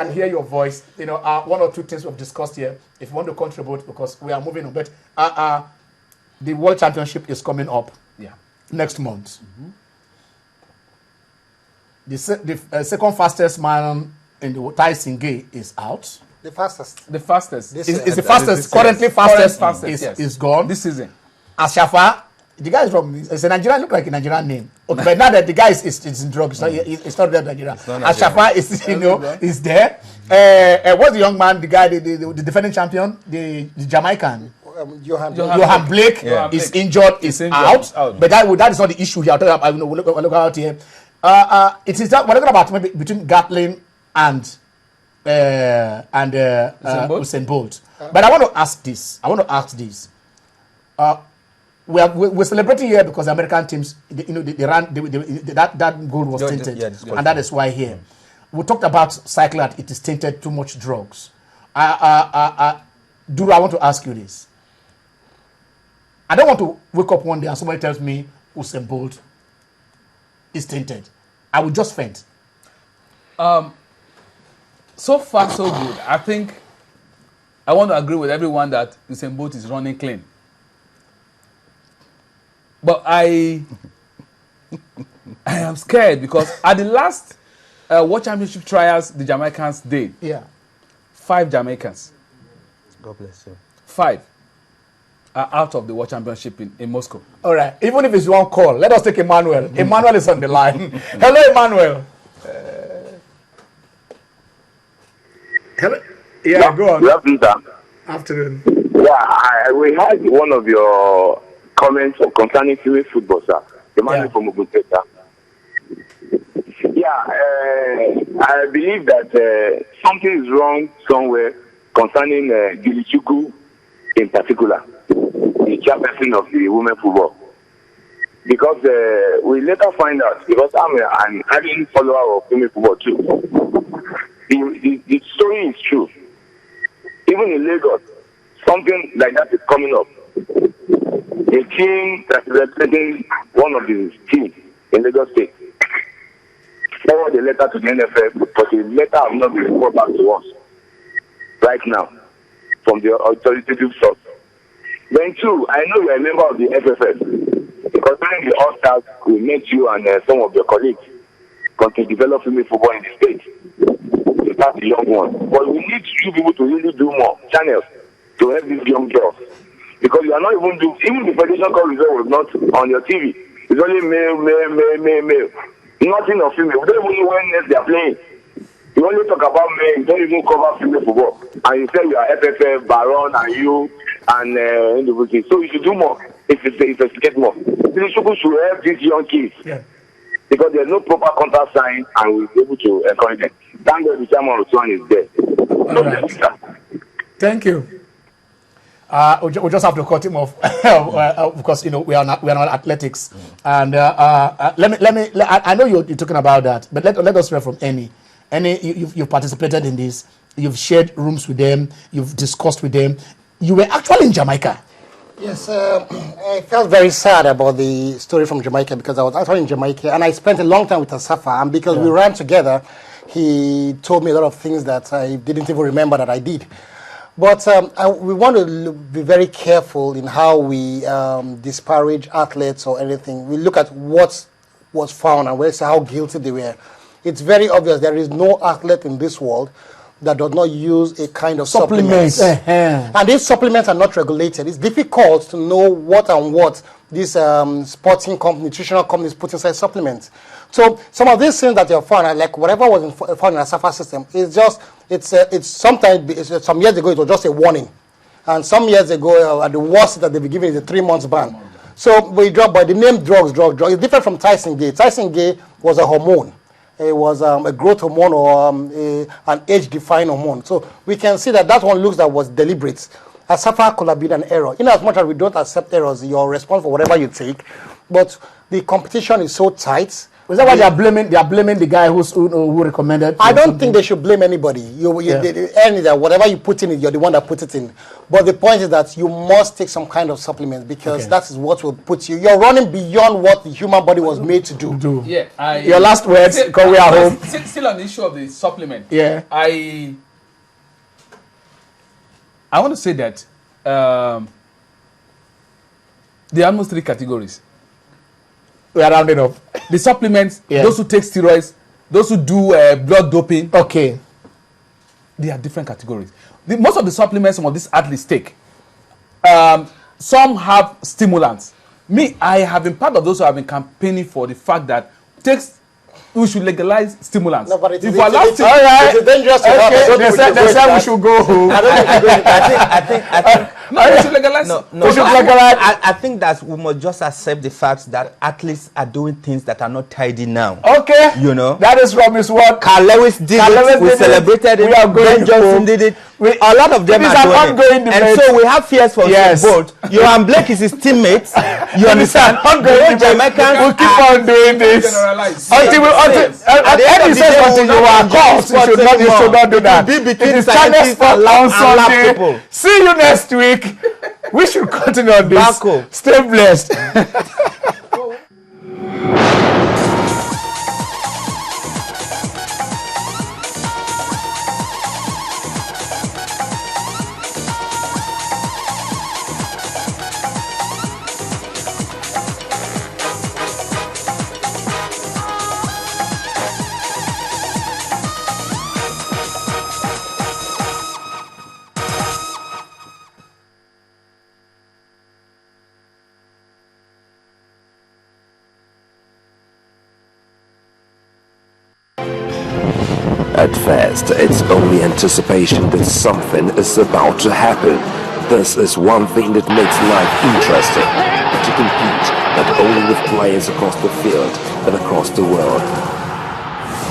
and hear your voice. You know, one or two things we've discussed here. If you want to contribute, because we are moving on. But the World Championship is coming up next month. The second fastest man in the Tyson Gay is out. The fastest. The fastest. Is the fastest. Currently fastest is gone. This season. Ashafa, the guy is from, it's a Nigerian, look like a Nigerian name. Okay, but now that the guy is in drugs, it's not there Nigeria. Ashafa is, you know, is there. What's the young man, the guy, the defending champion, the Jamaican? Johan Blake is injured, is out. But that is not the issue here. I will look out here. It is that we're talking about maybe between Gatling and Usain Bolt. But I want to ask this. We're celebrating here because the American teams, they ran that goal was tainted, and that is why here we talked about cycling. It is tainted too much drugs. I want to ask you this. I don't want to wake up one day and somebody tells me Usain Bolt is tainted. I will just faint. So far, so good. I think I want to agree with everyone that Usain Bolt is running clean. But I am scared because at the last World Championship trials, the Jamaicans did. 5 Jamaicans. God bless you. 5 are out of the World Championship in Moscow. All right. Even if it's one call, let us take Emmanuel. Emmanuel is on the line. Hello, Emmanuel. Hello. Yeah, go on. Good afternoon, sir. Afternoon. Yeah, we had one of your comments concerning female football, sir. Emmanuel from Ogunte, sir. Yeah, I believe that something is wrong somewhere concerning Gilichuku in particular, the chairperson of the women football. Because we later find out, because I'm an ardent follower of women football too, the story is true. Even in Lagos, something like that is coming up. A team that is representing one of the teams in Lagos State forward the letter to the NFL, but the letter has not been reported back to us right now from the authoritative source. Then two, I know you are a member of the FFF because during the All-Stars, we met you and some of your colleagues to develop female football in the state. To start the young ones. But we need you people to really do more channels to help these young girls. Because you are not even doing, even the Federation Cup result was not on your TV. It's only male. Nothing of female. We don't even know when next they are playing. You only talk about men, you don't even cover female football. And you say you are FFF, Baron, and you, and individuals. So you should do more if it's get more. The people should help these young kids. Yeah. Because there's no proper contract sign and we'll be able to encourage them. Thank God the chairman of Swan is there. Right. Thank you. We just have to cut him off because we are not athletics. And I know you're talking about that, but let us hear from Annie. Annie, you've participated in this. You've shared rooms with them. You've discussed with them. You were actually in Jamaica. Yes, I felt very sad about the story from Jamaica because I was actually in Jamaica and I spent a long time with Asafa, and because we ran together, he told me a lot of things that I didn't even remember that I did. But we want to be very careful in how we disparage athletes or anything. We look at what was found and we say how guilty they were. It's very obvious there is no athlete in this world that does not use a kind of supplements. And these supplements are not regulated. It's difficult to know what these sporting nutritional companies put inside supplements. So some of these things that you found, like whatever was found in a SAFA system, it's sometimes, some years ago it was just a warning. And some years ago, at the worst that they've been given is a 3 months ban. So we drop by the name drug. It's different from Tyson Gay. Tyson Gay was a hormone. It was a growth hormone or an age-defined hormone. So we can see that one looks that was deliberate. Asafa could have been an error. In as much as we don't accept errors, you're responsible for whatever you take. But the competition is so tight Was that why they are blaming the guy who recommended? I don't think they should blame anybody. Whatever you put in it, you're the one that put it in. But the point is that you must take some kind of supplement because that is what will put you. You're running beyond what the human body was made to do. Yeah. Your last words, because we are home. Still on the issue of the supplement. Yeah. I want to say that there are almost 3 categories. We are rounding up. The supplements, those who take steroids, those who do blood doping. Okay. They are different categories. Most of the supplements some of these athletes take, some have stimulants. Me, I have been part of those who have been campaigning for the fact that we should legalize stimulants. No, but it's if dangerous to have. They said we should go home. I think we should legalize. I think that we must just accept the fact that athletes are doing things that are not tidy now. Okay. You know. That is from his word. Carl Lewis did it. We celebrated it. We are going Ben Johnson did it. A lot of them are doing it. And so we have fears for both. Johan Blake is his teammates. You understand? Jamaicans will keep on doing this. Until you are caught, you should not do that. It is China Sport on Sunday. See you next week. We should continue on this. Stay blessed. At first, it's only anticipation that something is about to happen. This is one thing that makes life interesting. To compete not only with players across the field, but across the world.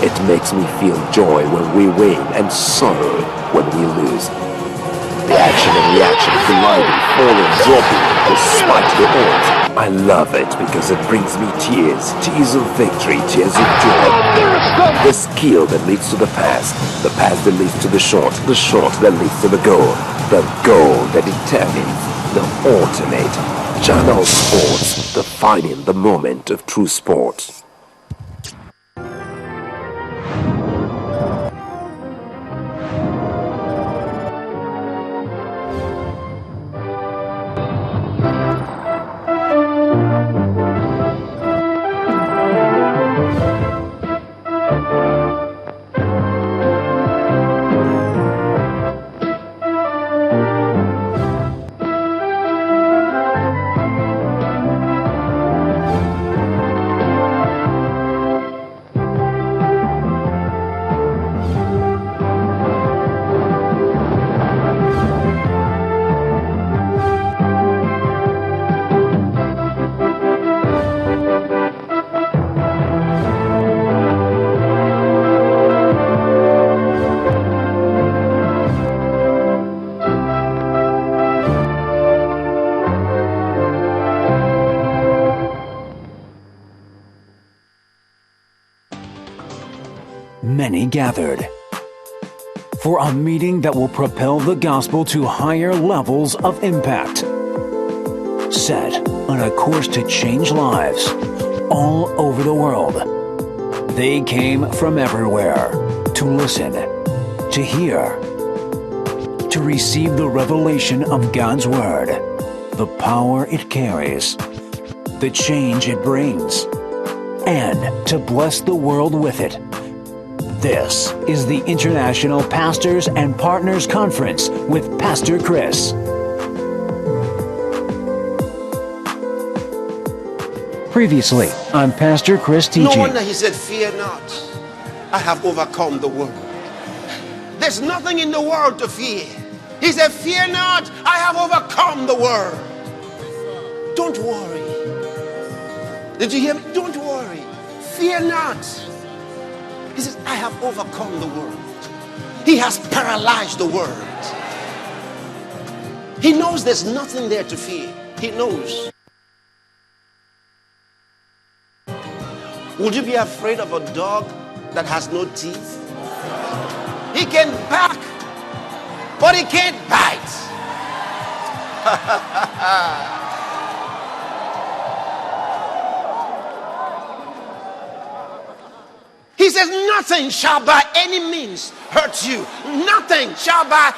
It makes me feel joy when we win and sorrow when we lose. The action and reaction, colliding, falling, dropping, despite the odds. I love it because it brings me tears. Tears of victory, tears of joy. The skill that leads to the pass that leads to the shot that leads to the goal that determines the ultimate. Channel Sports, defining the moment of true sport. Many gathered for a meeting that will propel the gospel to higher levels of impact. Set on a course to change lives all over the world. They came from everywhere to listen, to hear, to receive the revelation of God's Word, the power it carries, the change it brings, and to bless the world with it. This is the International Pastors and Partners Conference with Pastor Chris. Previously on Pastor Chris teaching. No wonder he said, "Fear not, I have overcome the world." There's nothing in the world to fear. He said, "Fear not, I have overcome the world." Don't worry. Did you hear me? Don't worry. Fear not. He says, "I have overcome the world." He has paralyzed the world. He knows there's nothing there to fear. He knows. Would you be afraid of a dog that has no teeth? He can bark, but he can't bite. He says, nothing shall by any means hurt you. Nothing shall by